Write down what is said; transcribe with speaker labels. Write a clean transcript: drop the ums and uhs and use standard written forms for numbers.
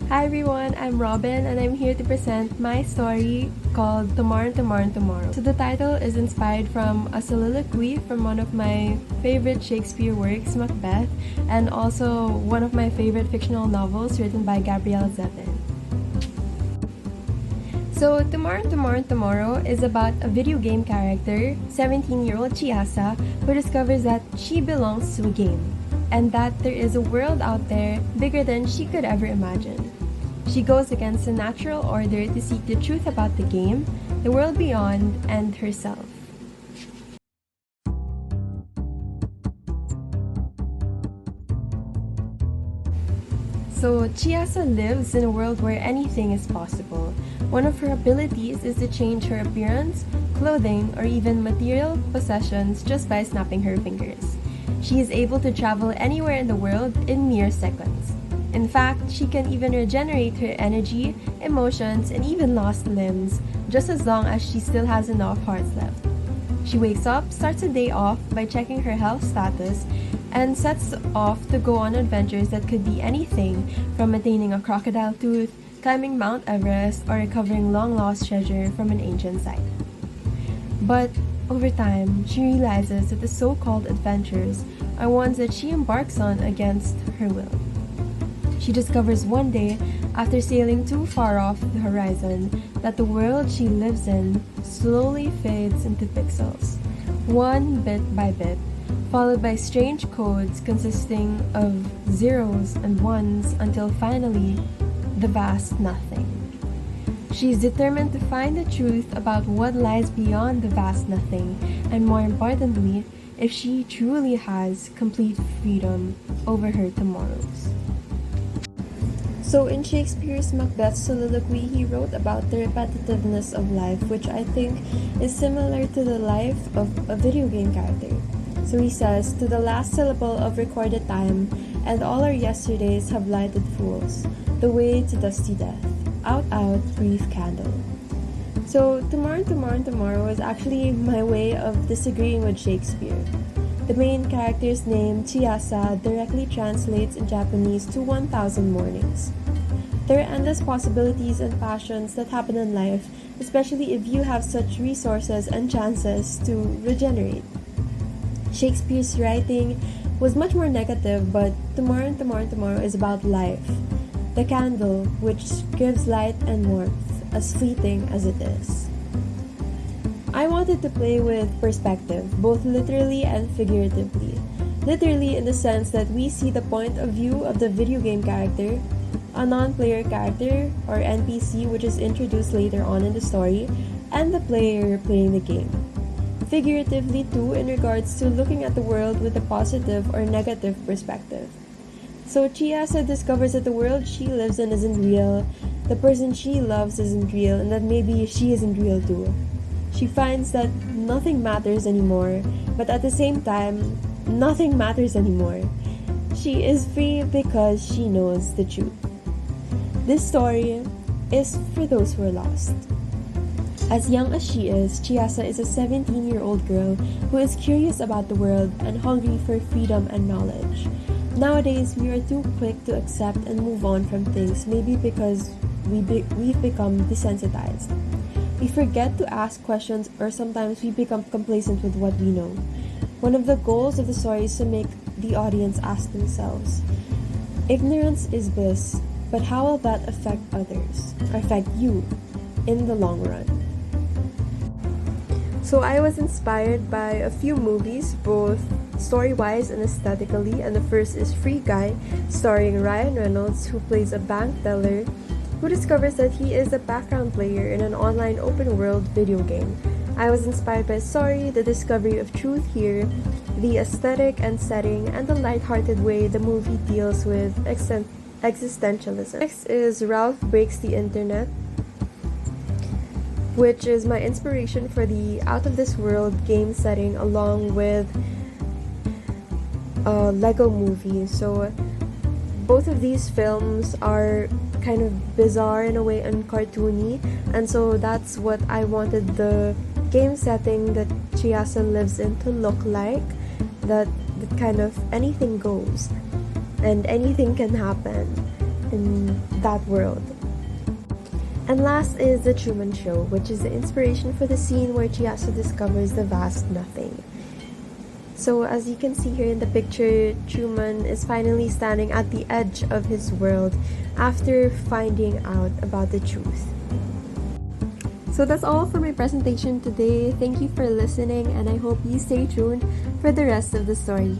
Speaker 1: Hi everyone, I'm Robin and I'm here to present my story called Tomorrow, Tomorrow, Tomorrow. So the title is inspired from a soliloquy from one of my favorite Shakespeare works, Macbeth, and also one of my favorite fictional novels written by Gabrielle Zevin. So Tomorrow, Tomorrow, Tomorrow is about a video game character, 17-year-old Chiasa, who discovers that she belongs to a game and that there is a world out there bigger than she could ever imagine. She goes against the natural order to seek the truth about the game, the world beyond, and herself. So, Chiasa lives in a world where anything is possible. One of her abilities is to change her appearance, clothing, or even material possessions just by snapping her fingers. She is able to travel anywhere in the world in mere seconds. In fact, she can even regenerate her energy, emotions, and even lost limbs, just as long as she still has enough hearts left. She wakes up, starts the day off by checking her health status, and sets off to go on adventures that could be anything from attaining a crocodile tooth, climbing Mount Everest, or recovering long-lost treasure from an ancient site. But over time, she realizes that the so-called adventures are ones that she embarks on against her will. She discovers one day, after sailing too far off the horizon, that the world she lives in slowly fades into pixels, one bit by bit, followed by strange codes consisting of zeros and ones until finally, the vast nothing. She is determined to find the truth about what lies beyond the vast nothing, and more importantly, if she truly has complete freedom over her tomorrows. So in Shakespeare's Macbeth soliloquy, he wrote about the repetitiveness of life, which I think is similar to the life of a video game character. So he says, "To the last syllable of recorded time, and all our yesterdays have lighted fools, the way to dusty death. Out, out, brief candle." So Tomorrow, Tomorrow, Tomorrow is actually my way of disagreeing with Shakespeare. The main character's name, Chiasa, directly translates in Japanese to 1,000 mornings. There are endless possibilities and passions that happen in life, especially if you have such resources and chances to regenerate. Shakespeare's writing was much more negative, but Tomorrow, Tomorrow, Tomorrow is about life. The candle, which gives light and warmth, as fleeting as it is. I wanted to play with perspective, both literally and figuratively. Literally in the sense that we see the point of view of the video game character, a non-player character, or NPC, which is introduced later on in the story, and the player playing the game. Figuratively too, in regards to looking at the world with a positive or negative perspective. So Chiasa discovers that the world she lives in isn't real, the person she loves isn't real, and that maybe she isn't real too. She finds that nothing matters anymore, but at the same time, nothing matters anymore. She is free because she knows the truth. This story is for those who are lost. As young as she is, Chiasa is a 17-year-old girl who is curious about the world and hungry for freedom and knowledge. Nowadays, we are too quick to accept and move on from things, maybe because we've become desensitized. We forget to ask questions, or sometimes we become complacent with what we know. One of the goals of the story is to make the audience ask themselves, ignorance is bliss, but how will that affect others, or affect you, in the long run? So I was inspired by a few movies, both story-wise and aesthetically, and the first is Free Guy, starring Ryan Reynolds, who plays a bank teller who discovers that he is a background player in an online open-world video game. I was inspired by story, the discovery of truth here, the aesthetic and setting, and the light-hearted way the movie deals with existentialism. Next is Ralph Breaks the Internet, which is my inspiration for the out-of-this-world game setting, along with a Lego movie. So both of these films are kind of bizarre in a way and cartoony, and so that's what I wanted the game setting that Chiasa lives in to look like, that kind of anything goes and anything can happen, and that world. And last is The Truman Show, which is the inspiration for the scene where Chiasso discovers the vast nothing. So as you can see here in the picture, Truman is finally standing at the edge of his world after finding out about the truth. So that's all for my presentation today. Thank you for listening, and I hope you stay tuned for the rest of the story.